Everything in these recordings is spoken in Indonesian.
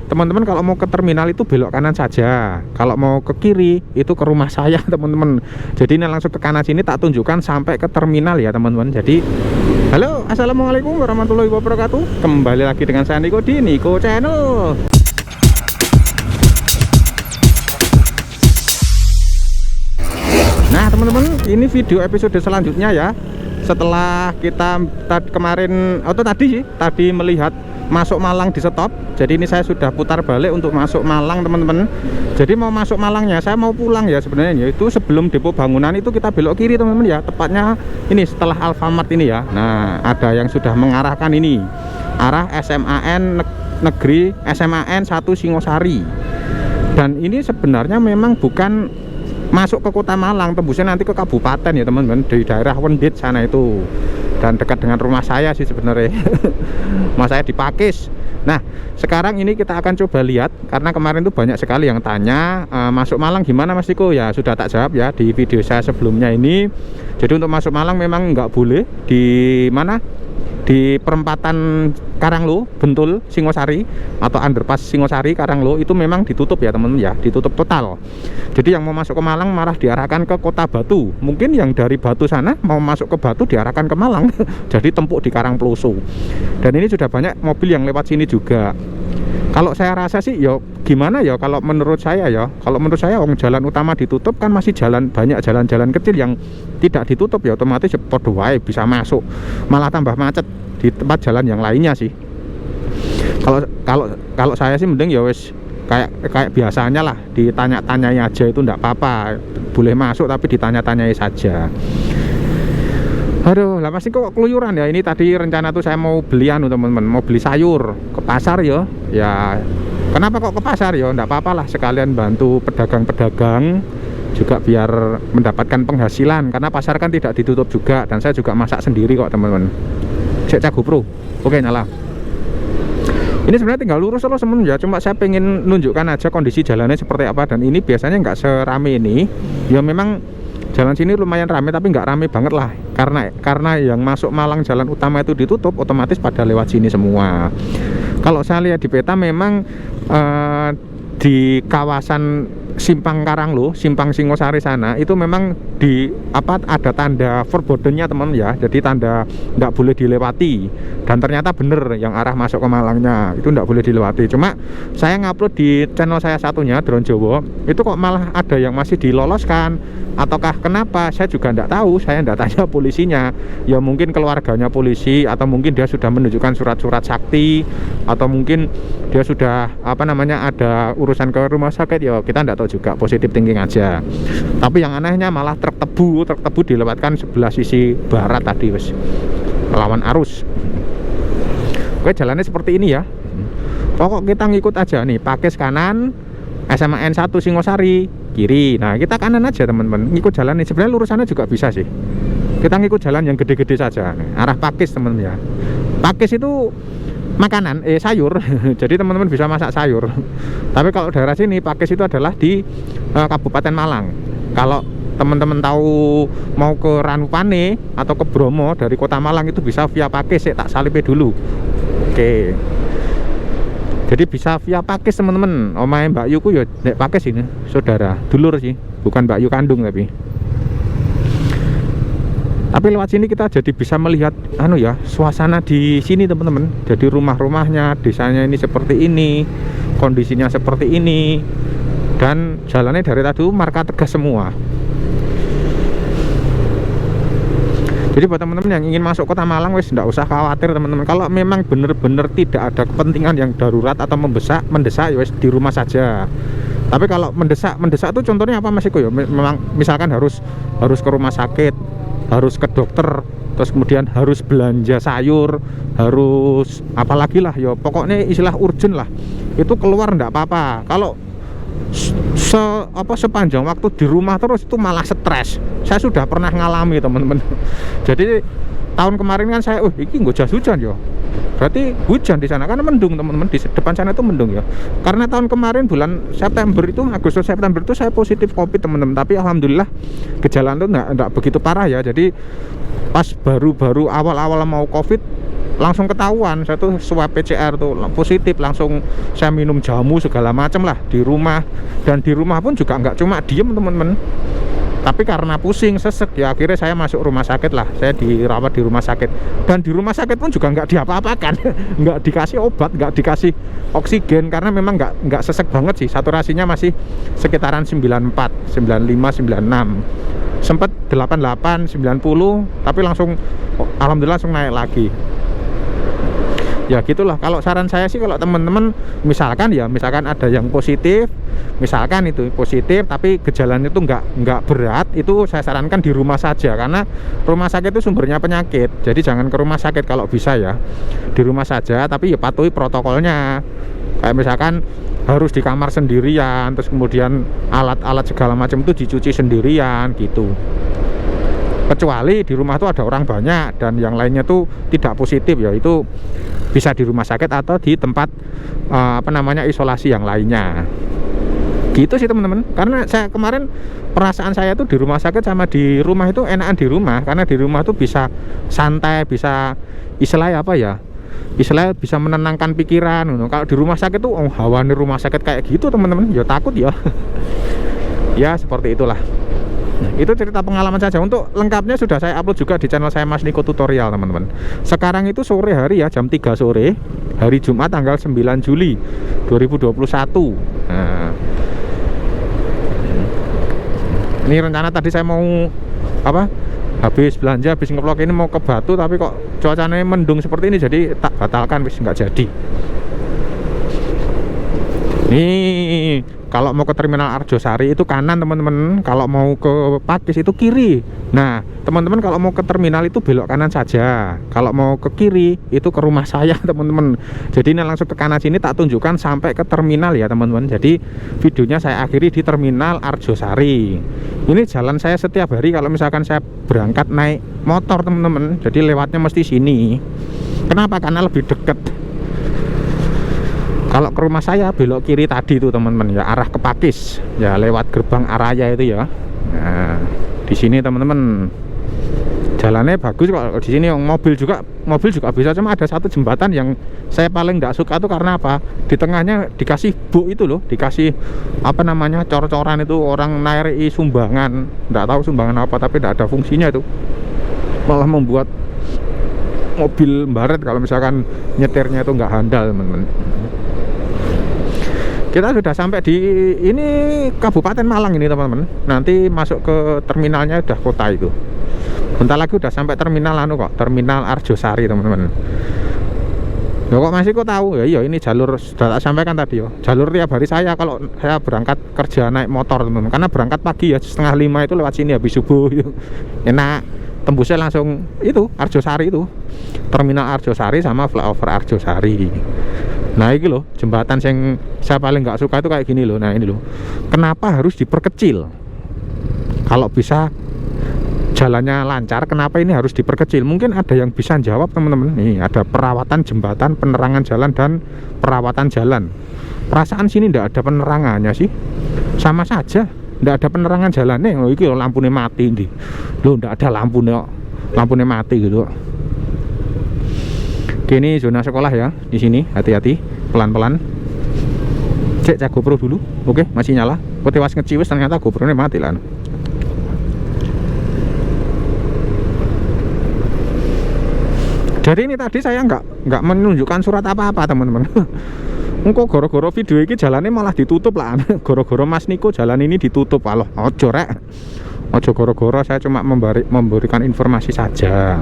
teman-teman kalau mau ke terminal itu belok kanan saja. Kalau mau ke kiri itu ke rumah saya teman-teman. Jadi ini langsung ke kanan sini, tak tunjukkan sampai ke terminal ya teman-teman. Jadi halo, assalamualaikum warahmatullahi wabarakatuh. Kembali lagi dengan saya Niko di Niko Channel. Nah teman-teman, ini video episode selanjutnya ya. Setelah kita tadi melihat masuk Malang di stop. Jadi ini saya sudah putar balik untuk masuk Malang teman-teman. Jadi mau masuk Malangnya, saya mau pulang ya sebenarnya. Itu sebelum depo bangunan itu kita belok kiri teman-teman ya. Tepatnya ini setelah Alfamart ini ya. Nah ada yang sudah mengarahkan ini, arah SMAN Negeri SMAN 1 Singosari. Dan ini sebenarnya memang bukan masuk ke kota Malang, tembusnya nanti ke kabupaten ya teman-teman, di daerah Wendit sana itu, dan dekat dengan rumah saya sih sebenarnya. Rumah saya di Pakis. Nah sekarang ini kita akan coba lihat, karena kemarin tuh banyak sekali yang tanya masuk Malang gimana Mas Niko, ya sudah tak jawab ya di video saya sebelumnya ini. Jadi untuk masuk Malang memang nggak boleh di mana, di perempatan Karanglo Bentul Singosari atau underpass Singosari Karanglo itu memang ditutup ya teman-teman ya, ditutup total. Jadi yang mau masuk ke Malang malah diarahkan ke Kota Batu. Mungkin yang dari Batu sana mau masuk ke Batu diarahkan ke Malang. Jadi tempuk di Karangploso. Dan ini sudah banyak mobil yang lewat sini juga. Kalau saya rasa sih ya gimana ya, kalau menurut saya ya, jalan utama ditutup kan masih banyak jalan-jalan kecil yang tidak ditutup ya, otomatis ya podo wae bisa masuk, malah tambah macet di tempat jalan yang lainnya sih. Kalau saya sih mending ya wes kayak biasanya lah, ditanya-tanyai aja itu enggak apa-apa, boleh masuk tapi ditanya-tanyai saja. Aduh, lah pasti kok keluyuran ya. Ini tadi rencana tuh saya mau beli teman-teman, mau beli sayur ke pasar ya. Ya, kenapa kok ke pasar ya? Enggak apa-apa lah, sekalian bantu pedagang-pedagang juga biar mendapatkan penghasilan, karena pasar kan tidak ditutup juga, dan saya juga masak sendiri kok teman-teman. Cek GoPro. Oke, nyala. Ini sebenarnya tinggal lurus terus teman ya, cuma saya pengen nunjukkan aja kondisi jalannya seperti apa. Dan ini biasanya nggak serame ini. Ya memang jalan sini lumayan rame, tapi nggak rame banget lah, karena yang masuk Malang jalan utama itu ditutup, otomatis pada lewat sini semua. Kalau saya lihat di peta memang di kawasan Simpang Karanglo, Simpang Singosari sana itu memang ada tanda forbidden-nya teman ya. Jadi tanda nggak boleh dilewati. Dan ternyata bener yang arah masuk ke Malangnya itu nggak boleh dilewati. Cuma saya ngupload di channel saya satunya Drone Jowo, itu kok malah ada yang masih diloloskan. Ataukah kenapa, saya juga enggak tahu, saya enggak tanya polisinya. Ya mungkin keluarganya polisi, atau mungkin dia sudah menunjukkan surat-surat sakti, atau mungkin dia sudah ada urusan ke rumah sakit, ya kita enggak tahu juga, positif thinking aja. Tapi yang anehnya malah truk tebu dilewatkan sebelah sisi barat tadi wes, melawan arus. Oke, jalannya seperti ini ya. Pokok kita ngikut aja nih, Pakis kanan, SMAN 1 Singosari kiri. Nah kita kanan aja teman-teman, ngikut jalan ini. Sebenarnya lurusannya juga bisa sih, kita ngikut jalan yang gede-gede saja nih, arah Pakis teman-teman ya. Pakis itu makanan, sayur. Jadi teman-teman bisa masak sayur. Tapi kalau daerah sini Pakis itu adalah di Kabupaten Malang. Kalau teman-teman tahu mau ke Ranupane atau ke Bromo dari kota Malang itu bisa via Pakis, tak salipnya dulu. Oke, jadi bisa via Pakis teman-teman. Omae Mbak Yuku ya nek Pakis ini, saudara dulur sih, bukan Mbak Yu kandung tapi lewat sini kita jadi bisa melihat suasana di sini teman-teman. Jadi rumah-rumahnya, desanya ini seperti ini, kondisinya seperti ini, dan jalannya dari tadi marka tegas semua. Jadi buat teman-teman yang ingin masuk kota Malang wes nggak usah khawatir teman-teman. Kalau memang benar-benar tidak ada kepentingan yang darurat atau mendesak ya wes di rumah saja. Tapi kalau mendesak itu contohnya apa Mas Iko ya? Memang misalkan harus ke rumah sakit, harus ke dokter, terus kemudian harus belanja sayur, harus apalagi lah ya, pokoknya istilah urgent lah, itu keluar nggak apa-apa. Kalau sepanjang waktu di rumah terus itu malah stres. Saya sudah pernah ngalami teman-teman. Jadi tahun kemarin kan saya ini nggak jas hujan ya, berarti hujan di sana karena mendung teman-teman. Di depan sana itu mendung ya, karena tahun kemarin bulan September itu, Agustus September itu saya positif COVID teman-teman. Tapi alhamdulillah gejala itu enggak begitu parah ya. Jadi pas baru-baru awal-awal mau COVID langsung ketahuan. Saya tuh swab PCR tuh positif, langsung saya minum jamu segala macam lah di rumah. Dan di rumah pun juga nggak cuma diem teman-teman, tapi karena pusing sesek ya akhirnya saya masuk rumah sakit lah. Saya dirawat di rumah sakit, dan di rumah sakit pun juga nggak diapa-apakan nggak dikasih obat, nggak dikasih oksigen, karena memang nggak sesek banget sih, saturasinya masih sekitaran 94, 95, 96, sempat 88, 90, tapi langsung alhamdulillah langsung naik lagi. Ya gitulah. Kalau saran saya sih, kalau teman-teman misalkan ada yang positif, misalkan itu positif tapi gejalanya itu nggak berat, itu saya sarankan di rumah saja, karena rumah sakit itu sumbernya penyakit. Jadi jangan ke rumah sakit kalau bisa ya, di rumah saja, tapi ya patuhi protokolnya. Kayak misalkan harus di kamar sendirian, terus kemudian alat-alat segala macam itu dicuci sendirian gitu. Kecuali di rumah tuh ada orang banyak dan yang lainnya tuh tidak positif, ya itu bisa di rumah sakit atau di tempat isolasi yang lainnya. Gitu sih teman-teman. Karena saya kemarin perasaan saya tuh di rumah sakit sama di rumah itu enakan di rumah, karena di rumah tuh bisa santai, bisa istilahnya bisa menenangkan pikiran. Kalau di rumah sakit tuh hawa di rumah sakit kayak gitu teman-teman, ya takut ya. Ya seperti itulah. Nah, itu cerita pengalaman saja. Untuk lengkapnya sudah saya upload juga di channel saya Mas Niko Tutorial teman-teman. Sekarang itu sore hari ya, jam 3 sore hari Jumat tanggal 9 Juli 2021. Nah, ini rencana tadi saya mau habis belanja, habis ngevlog ini mau ke Batu, tapi kok cuacanya mendung seperti ini, jadi tak batalkan, wis nggak jadi. Nih, kalau mau ke Terminal Arjosari itu kanan teman-teman, kalau mau ke Pakis itu kiri. Nah teman-teman, kalau mau ke terminal itu belok kanan saja, kalau mau ke kiri itu ke rumah saya teman-teman. Jadi ini langsung ke kanan sini, tak tunjukkan sampai ke terminal ya teman-teman. Jadi videonya saya akhiri di Terminal Arjosari. Ini jalan saya setiap hari kalau misalkan saya berangkat naik motor teman-teman, jadi lewatnya mesti sini. Kenapa? Karena lebih dekat. Kalau ke rumah saya belok kiri tadi tuh teman-teman ya, arah ke Pakis ya, lewat gerbang Araya itu ya. Nah di sini teman-teman jalannya bagus. Kalau di sini mobil juga bisa, cuma ada satu jembatan yang saya paling nggak suka tuh, karena apa? Di tengahnya dikasih buk itu loh, dikasih cor-coran itu, orang naik sumbangan, nggak tahu sumbangan apa, tapi nggak ada fungsinya itu, malah membuat mobil baret kalau misalkan nyetirnya itu nggak handal teman-teman. Kita sudah sampai di ini Kabupaten Malang ini teman-teman. Nanti masuk ke terminalnya udah kota itu. Bentar lagi udah sampai terminal Terminal Arjosari teman-teman. Loh kok masih kok tahu? Ya iya, ini jalur sudah tak sampaikan tadi ya. Jalur tiap hari saya kalau saya berangkat kerja naik motor teman-teman. Karena berangkat pagi ya, 4:30 itu lewat sini habis subuh gitu. Enak, tembusnya langsung itu Arjosari itu. Terminal Arjosari sama flyover Arjosari. Nah ini loh jembatan yang saya paling nggak suka itu kayak gini loh. Nah ini loh, kenapa harus diperkecil? Kalau bisa jalannya lancar, kenapa ini harus diperkecil? Mungkin ada yang bisa jawab teman-teman. Nih ada perawatan jembatan, penerangan jalan, dan perawatan jalan. Perasaan sini nggak ada penerangannya sih, sama saja nggak ada penerangan jalannya. Oh ini loh, lampunya mati nih loh, nggak ada lampunya mati gitu. Oke, ini zona sekolah ya, di sini hati-hati, pelan-pelan. Cek GoPro dulu. Oke, masih nyala. Kok tewas ngeciwis, ternyata GoPro-nya mati lah. Jadi ini tadi saya nggak menunjukkan surat apa-apa teman-teman. Engko goro-goro video ini jalannya malah ditutup lah. Goro-goro Mas Niko jalan ini ditutup. Aloh, ojo rek. Ojo goro-goro, saya cuma memberikan informasi saja.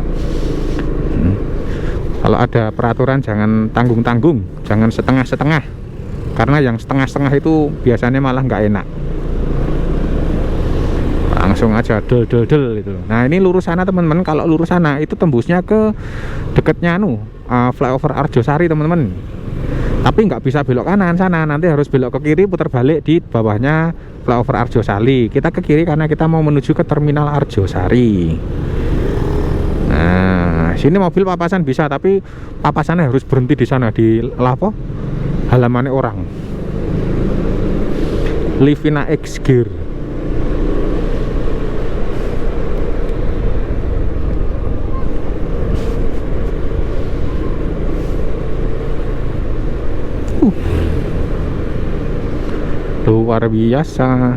Kalau ada peraturan jangan tanggung-tanggung, jangan setengah-setengah, karena yang setengah-setengah itu biasanya malah nggak enak. Langsung aja del gitu. Nah ini lurus sana teman-teman. Kalau lurus sana itu tembusnya ke deketnya flyover Arjosari teman-teman. Tapi nggak bisa belok kanan sana, nanti harus belok ke kiri, putar balik di bawahnya flyover Arjosari. Kita ke kiri karena kita mau menuju ke Terminal Arjosari. Nah, sini mobil papasan bisa, tapi papasannya harus berhenti di sana, di halamannya orang. Livina X Gear. luar biasa.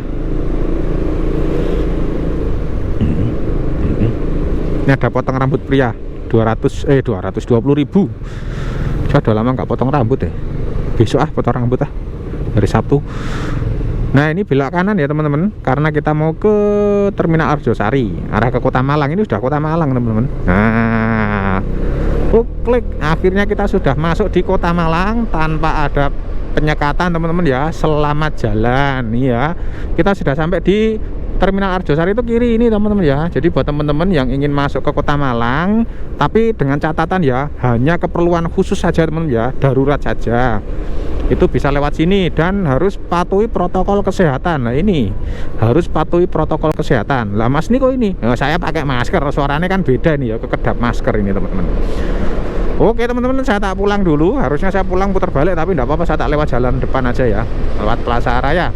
Ini ada potong rambut pria 220.000. Saya udah lama nggak potong rambut ya. Besok potong rambut hari Sabtu. Nah ini belok kanan ya teman-teman, karena kita mau ke Terminal Arjosari, arah ke Kota Malang. Ini sudah Kota Malang teman-teman. Nah, klik, akhirnya kita sudah masuk di Kota Malang tanpa ada penyekatan teman-teman ya. Selamat jalan ya. Kita sudah sampai di Terminal Arjosari, itu kiri ini teman-teman ya. Jadi buat teman-teman yang ingin masuk ke Kota Malang, tapi dengan catatan ya, hanya keperluan khusus saja teman-teman ya, darurat saja, itu bisa lewat sini dan harus patuhi protokol kesehatan. Nah ini harus patuhi protokol kesehatan. Lah Mas Niko ini, saya pakai masker, suaranya kan beda nih ya, kekedap masker ini teman-teman. Oke teman-teman, saya tak pulang dulu. Harusnya saya pulang putar balik, tapi enggak apa-apa, saya tak lewat jalan depan aja ya, lewat Plaza Raya.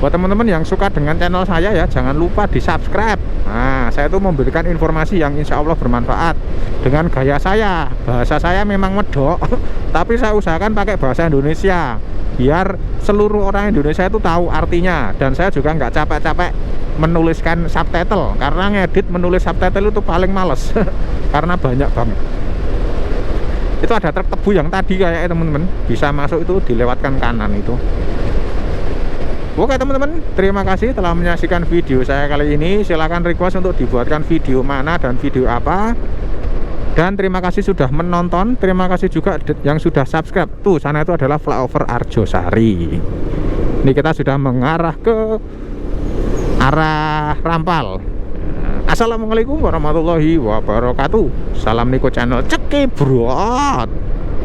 Buat teman-teman yang suka dengan channel saya ya, jangan lupa di subscribe. Nah, saya tuh memberikan informasi yang insya Allah bermanfaat dengan gaya saya. Bahasa saya memang medok, tapi saya usahakan pakai bahasa Indonesia biar seluruh orang Indonesia itu tahu artinya. Dan saya juga nggak capek-capek menuliskan subtitle, karena ngedit menulis subtitle itu paling males karena banyak banget. Itu ada truk tebu yang tadi kayaknya teman-teman, bisa masuk itu dilewatkan kanan itu. Oke teman-teman, terima kasih telah menyaksikan video saya kali ini. Silahkan request untuk dibuatkan video mana dan video apa. Dan terima kasih sudah menonton. Terima kasih juga yang sudah subscribe. Tuh sana itu adalah flyover Arjosari. Ini kita sudah mengarah ke arah Rampal. Assalamualaikum warahmatullahi wabarakatuh. Salam Niko Channel cekebrot.